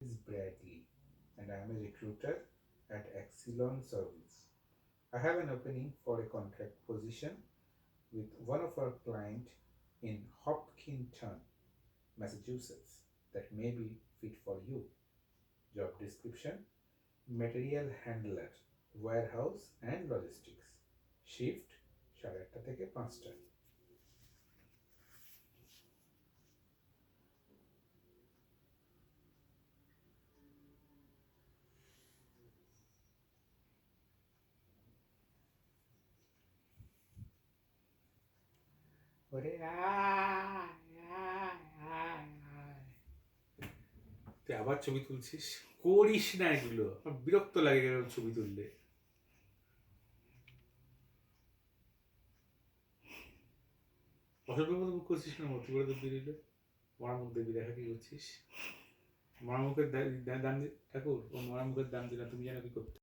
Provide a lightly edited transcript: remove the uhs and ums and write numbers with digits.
Is Bradley, and I am a recruiter at Exelon Service. I have an opening for a contract position with one of our clients in Hopkinton, Massachusetts that may be fit for you. Job description: material handler, warehouse and logistics. Shift 8:30 থেকে 5টা। ওরে আয় আয় আয় আয়। তুই আবার ছবি তুলছিস? করিস না এগুলো, আমার বিরক্ত লাগে এরকম ছবি তুললে। অসভ্যের মতো মুখ করছিস না, মতো করে তো বেরিয়ে মরা মুখ দেখবি, দেখা কি করছিস? মরা মুখের দান ঠাকুর ও মরা মুখের দান দিলা, তুমি জানো কি করতে।